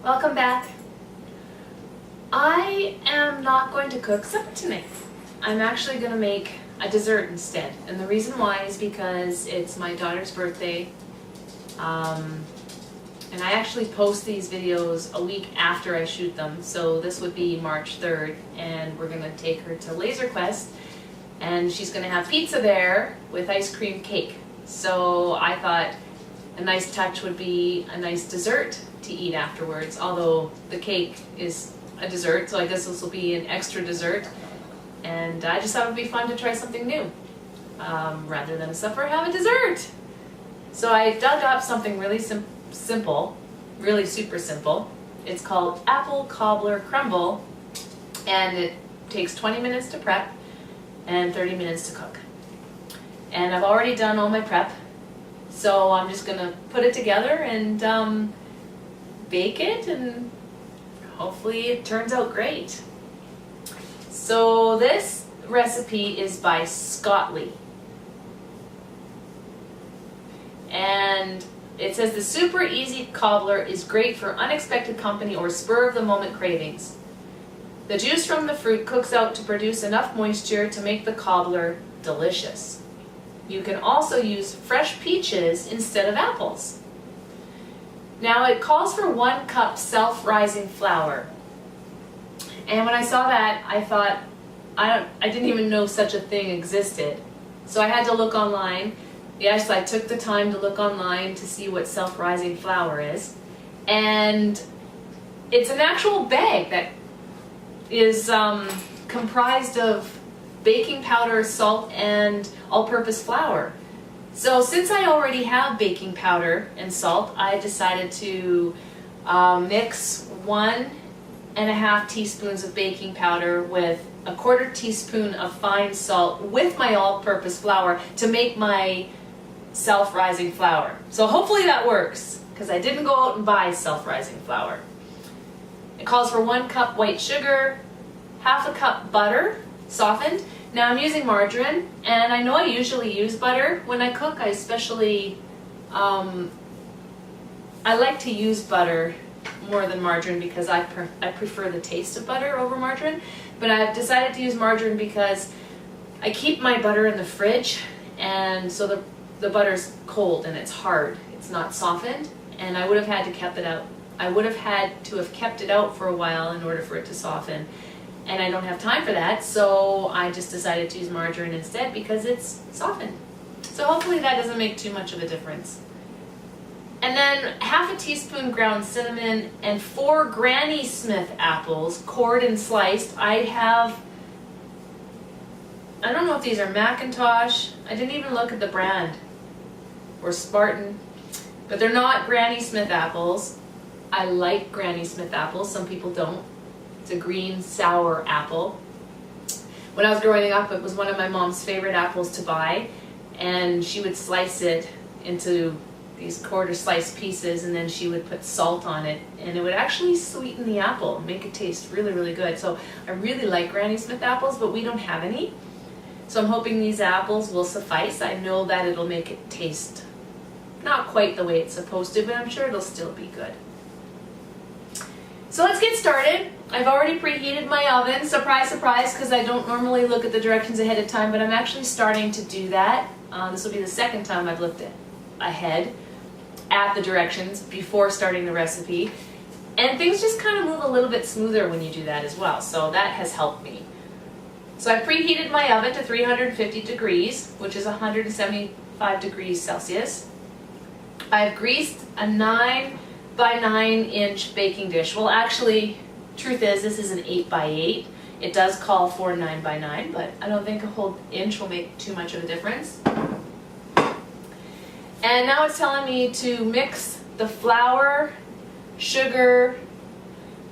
Welcome back. I am not going to cook supper tonight. I'm actually going to make a dessert instead. And the reason why is because it's my daughter's birthday. And I actually post these videos a week after I shoot them. So this would be March 3rd. And we're going to take her to Laser Quest. And she's going to have pizza there with ice cream cake. So I thought a nice touch would be a nice dessert to eat afterwards, although the cake is a dessert, so I guess this will be an extra dessert. And I just thought it would be fun to try something new. Rather than a supper, have a dessert. So I dug up something really simple, really super simple. It's called apple cobbler crumble, and it takes 20 minutes to prep and 30 minutes to cook. And I've already done all my prep, so I'm just gonna put it together and bake it, and hopefully it turns out great. So this recipe is by Scottley. And it says the super easy cobbler is great for unexpected company or spur of the moment cravings. The juice from the fruit cooks out to produce enough moisture to make the cobbler delicious. You can also use fresh peaches instead of apples. Now it calls for 1 cup self-rising flour. And when I saw that, I thought, I didn't even know such a thing existed. So I had to look online. Yes, I took the time to look online to see what self-rising flour is. And it's an actual bag that is comprised of baking powder, salt, and all-purpose flour. So since I already have baking powder and salt, I decided to mix 1.5 teaspoons of baking powder with a 1/4 teaspoon of fine salt with my all-purpose flour to make my self-rising flour. So hopefully that works, because I didn't go out and buy self-rising flour. It calls for 1 cup white sugar, 1/2 cup butter, softened. Now I'm using margarine, and I know I usually use butter when I cook. I especially, I like to use butter more than margarine because I prefer the taste of butter over margarine. But I've decided to use margarine because I keep my butter in the fridge, and so the butter's cold and it's hard. It's not softened, and I would have had to kept it out. I would have had to have kept it out for a while in order for it to soften. And I don't have time for that, so I just decided to use margarine instead because it's softened. So hopefully that doesn't make too much of a difference. And then 1/2 teaspoon ground cinnamon and 4 Granny Smith apples, cored and sliced. I don't know if these are Macintosh. I didn't even look at the brand, or Spartan, but they're not Granny Smith apples. I like Granny Smith apples, some people don't. It's a green, sour apple. When I was growing up, it was one of my mom's favorite apples to buy, and she would slice it into these 1/4 sliced pieces, and then she would put salt on it, and it would actually sweeten the apple, make it taste really, really good. So I really like Granny Smith apples, but we don't have any. So I'm hoping these apples will suffice. I know that it'll make it taste not quite the way it's supposed to, but I'm sure it'll still be good. So let's get started. I've already preheated my oven, surprise, surprise, because I don't normally look at the directions ahead of time, but I'm actually starting to do that. This will be the second time I've looked ahead at the directions before starting the recipe. And things just kind of move a little bit smoother when you do that as well, so that has helped me. So I preheated my oven to 350 degrees, which is 175 degrees Celsius. I've greased a 9 by 9 inch baking dish. Well, actually, truth is, this is an 8 by 8. It does call for 9 by 9, but I don't think a whole inch will make too much of a difference. And now it's telling me to mix the flour, sugar,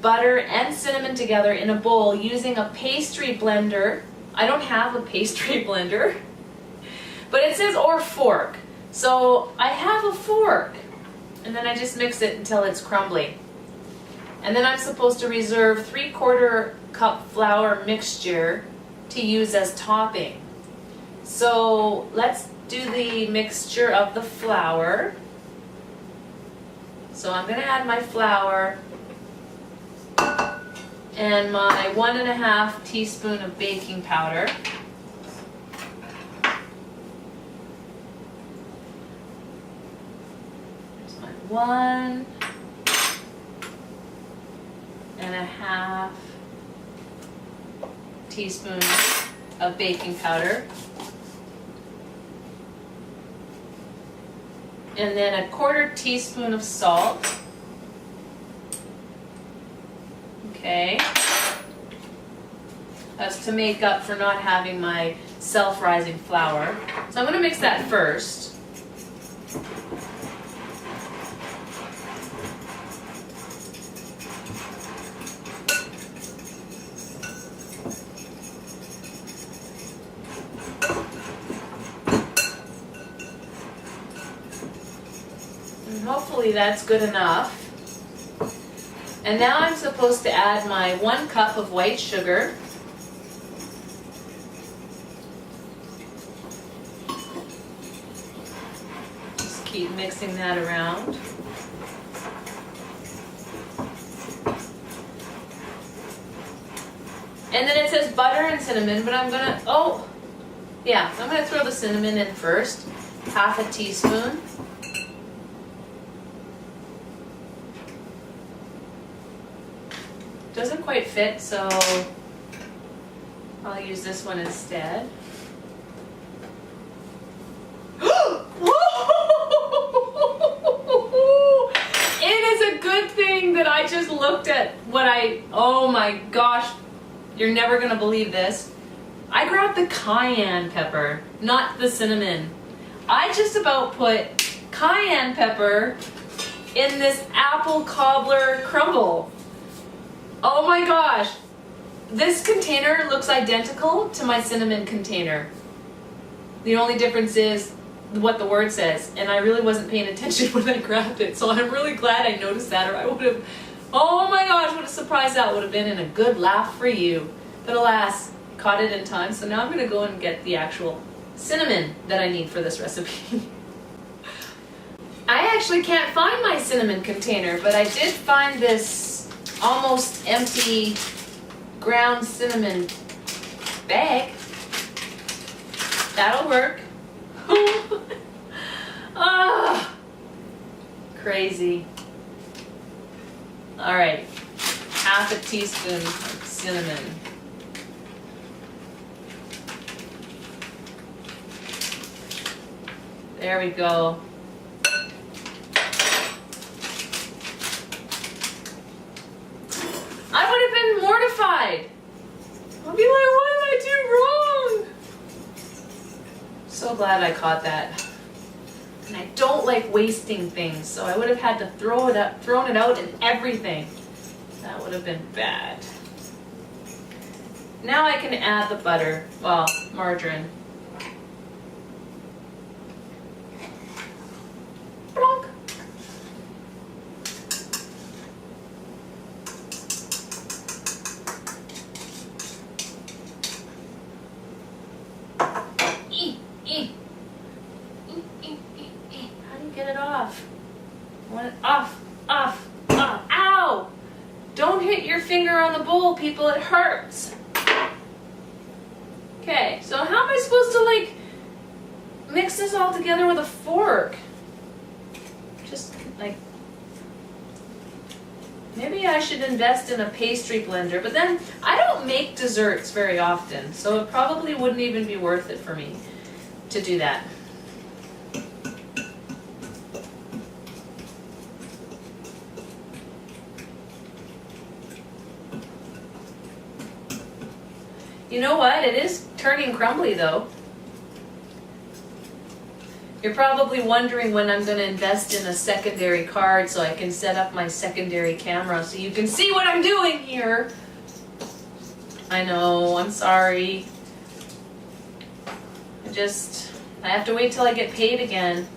butter, and cinnamon together in a bowl using a pastry blender. I don't have a pastry blender, but it says or fork. So I have a fork, and then I just mix it until it's crumbly. And then I'm supposed to reserve 3/4 cup flour mixture to use as topping. So let's do the mixture of the flour. So I'm going to add my flour and my 1.5 teaspoon of baking powder. There's my 1.5 teaspoon of baking powder. And then a 1/4 teaspoon of salt. Okay. That's to make up for not having my self-rising flour. So I'm going to mix that first. And hopefully that's good enough. And now I'm supposed to add my 1 cup of white sugar. Just keep mixing that around. And then it says butter and cinnamon, but I'm gonna, I'm gonna throw the cinnamon in first. 1/2 teaspoon. Doesn't quite fit, so I'll use this one instead. It is a good thing that I just looked at oh my gosh, you're never gonna believe this. I grabbed the cayenne pepper, not the cinnamon. I just about put cayenne pepper in this apple cobbler crumble. Oh my gosh, this container looks identical to my cinnamon container. The only difference is what the word says, and I really wasn't paying attention when I grabbed it, so I'm really glad I noticed that, or I would have, oh my gosh, what a surprise that would have been, and a good laugh for you. But alas, caught it in time, so now I'm going to go and get the actual cinnamon that I need for this recipe. I actually can't find my cinnamon container, but I did find this almost empty ground cinnamon bag. That'll work. Ah, crazy. All right, 1/2 teaspoon of cinnamon. There we go. I would have been mortified. I'll be like, what did I do wrong? So glad I caught that. And I don't like wasting things, so I would have had to thrown it out and everything. That would have been bad. Now I can add the butter, well, margarine. Plonk. How do you get it off? Off. Ow! Don't hit your finger on the bowl, people, it hurts. Okay, so how am I supposed to mix this all together with a fork? Just maybe I should invest in a pastry blender, but then I don't make desserts very often, so it probably wouldn't even be worth it for me to do that. You know what? It is turning crumbly though. You're probably wondering when I'm going to invest in a secondary card so I can set up my secondary camera so you can see what I'm doing here. I know, I'm sorry. I have to wait till I get paid again.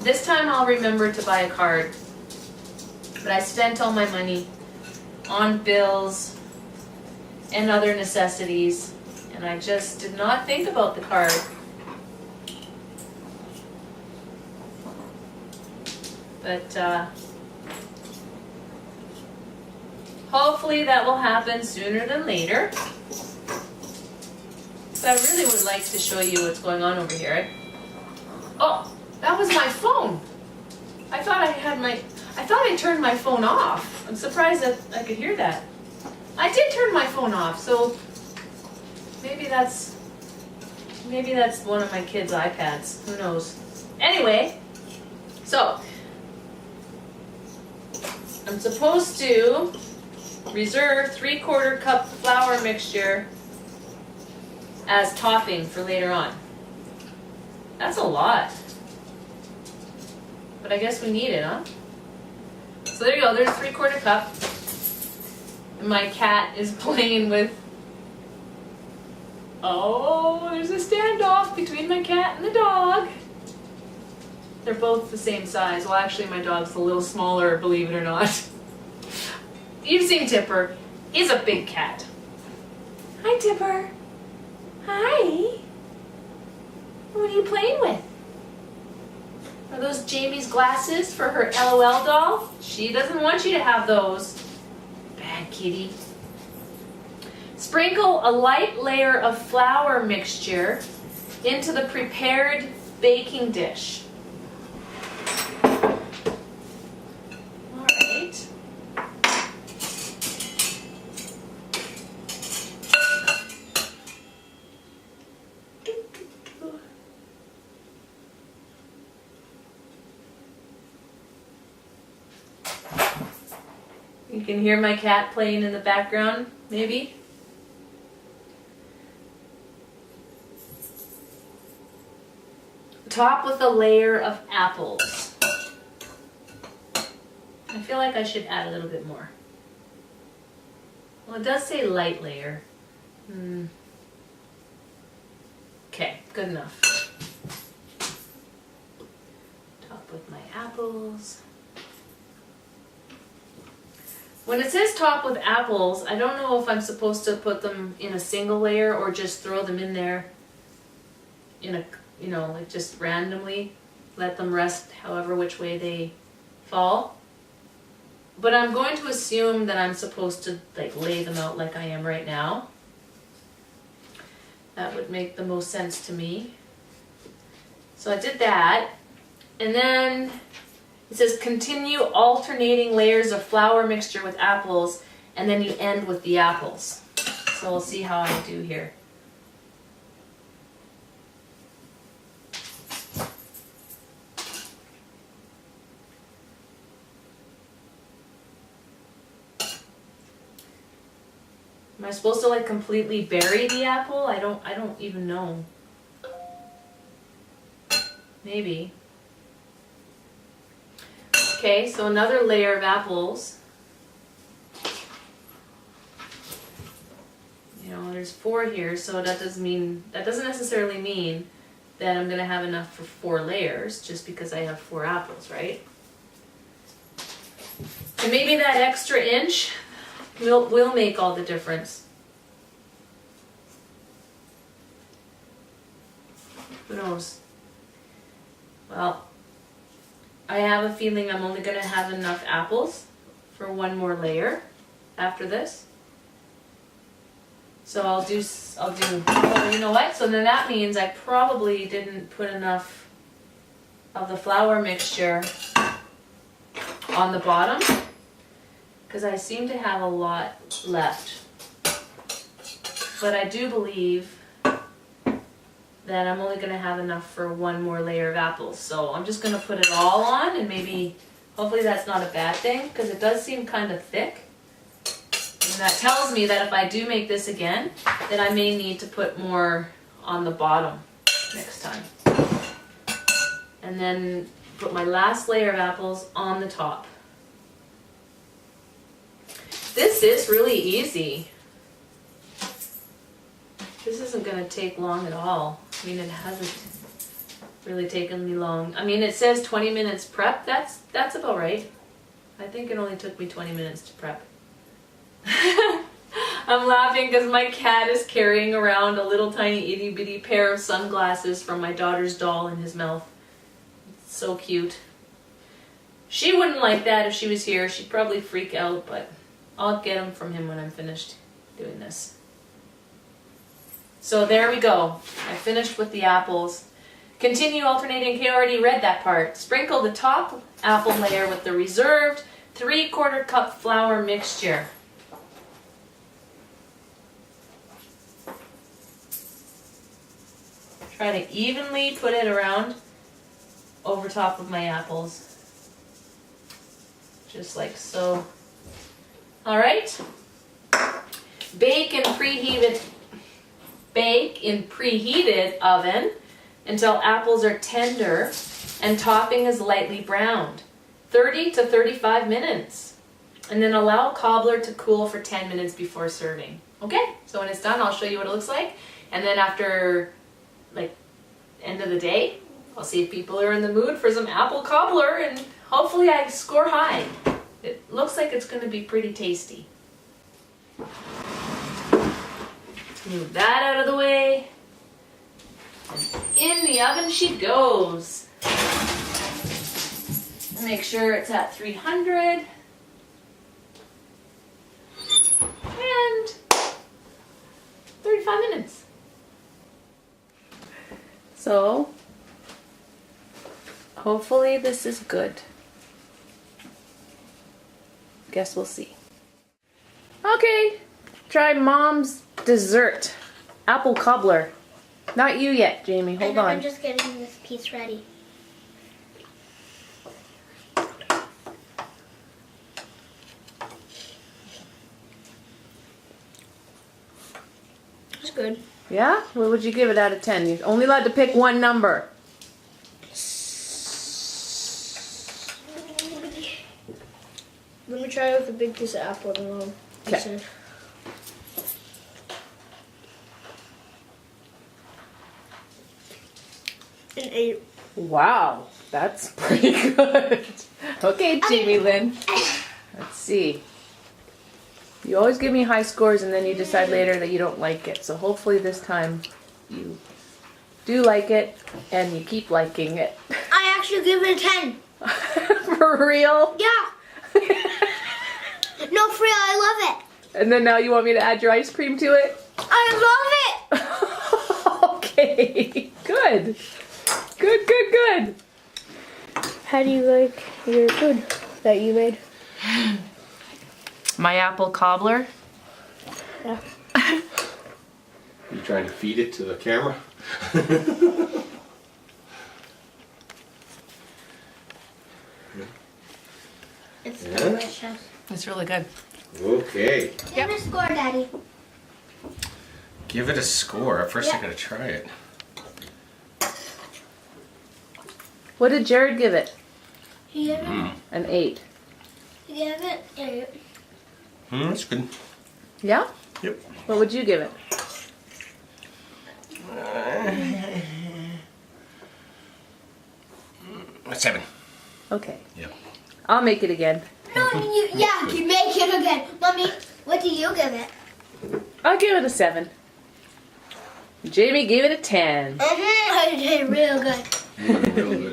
This time I'll remember to buy a card. But I spent all my money on bills and other necessities, and I just did not think about the card. But hopefully that will happen sooner than later. But I really would like to show you what's going on over here. Oh, that was my phone. I thought I turned my phone off. I'm surprised that I could hear that. I did turn my phone off, so maybe that's one of my kids' iPads. Who knows? Anyway, so I'm supposed to reserve 3/4 cup flour mixture as topping for later on. That's a lot. But I guess we need it, huh? So there you go, there's 3/4 cup. And my cat is playing with... Oh, there's a standoff between my cat and the dog. They're both the same size. Well, actually, my dog's a little smaller, believe it or not. You've seen Tipper. He's a big cat. Hi, Tipper. Hi. What are you playing with? Are those Jamie's glasses for her LOL doll? She doesn't want you to have those. Bad kitty. Sprinkle a light layer of flour mixture into the prepared baking dish. All right. You can hear my cat playing in the background, maybe? Top with a layer of apples. I feel like I should add a little bit more. Well, it does say light layer. Okay, good enough. Top with my apples. When it says top with apples, I don't know if I'm supposed to put them in a single layer or just throw them in there in a, like just randomly, let them rest however which way they fall. But I'm going to assume that I'm supposed to like lay them out like I am right now. That would make the most sense to me. So I did that, and then it says continue alternating layers of flour mixture with apples, and then you end with the apples. So we'll see how I do here. Am I supposed to like completely bury the apple? I don't even know. Maybe. Okay, so another layer of apples. There's 4 here, so that doesn't necessarily mean that I'm gonna have enough for 4 layers just because I have 4 apples, right? And maybe that extra inch will make all the difference. Who knows? Well, I have a feeling I'm only going to have enough apples for 1 more layer after this. So I'll do, oh, you know what? So then that means I probably didn't put enough of the flour mixture on the bottom, because I seem to have a lot left. But I do believe that I'm only going to have enough for 1 more layer of apples. So I'm just going to put it all on, and maybe, hopefully that's not a bad thing, because it does seem kind of thick. And that tells me that if I do make this again, then I may need to put more on the bottom next time. And then put my last layer of apples on the top. This is really easy. This isn't going to take long at all. I mean, it hasn't really taken me long. I mean, it says 20 minutes prep. That's about right. I think it only took me 20 minutes to prep. I'm laughing because my cat is carrying around a little tiny itty bitty pair of sunglasses from my daughter's doll in his mouth. It's so cute. She wouldn't like that if she was here. She'd probably freak out, but I'll get them from him when I'm finished doing this. So there we go. I finished with the apples. Continue alternating. Okay, I already read that part. Sprinkle the top apple layer with the reserved 3/4 cup flour mixture. Try to evenly put it around over top of my apples. Just like so. All right. Bake in preheated oven until apples are tender and topping is lightly browned. 30 to 35 minutes. And then allow cobbler to cool for 10 minutes before serving. Okay, so when it's done, I'll show you what it looks like. And then after, like, end of the day, I'll see if people are in the mood for some apple cobbler, and hopefully I score high. It looks like it's going to be pretty tasty. Move that out of the way. And in the oven she goes. Make sure it's at 300. And 35 minutes. So, hopefully this is good. Guess we'll see. Okay, try Mom's dessert. Apple cobbler. Not you yet, Jamie. Hold on. I'm just getting this piece ready. It's good. Yeah? What would you give it out of 10? You're only allowed to pick one number. Let me try it with a big piece of apple and a little piece of... An 8. Wow, that's pretty good. Okay, Jamie Lynn. Let's see. You always give me high scores and then you decide later that you don't like it. So hopefully this time you do like it and you keep liking it. I actually give it a 10. For real? Yeah. No, for real, I love it. And then now you want me to add your ice cream to it? I love it. Okay, good. Good, good, good. How do you like your food that you made? My apple cobbler. Yeah. You trying to feed it to the camera? It's Yeah? delicious. It's really good. Okay. Give it a score, Daddy. Give it a score. First I Yeah. gotta try it. What did Jared give it? He gave it, An 8. he gave it 8. That's good. Yeah? Yep. What would you give it? A 7. Okay. Yep. I'll make it again. No, you make it again. Mommy, what do you give it? I'll give it a 7. Jamie gave it a 10. I did real good. Real good.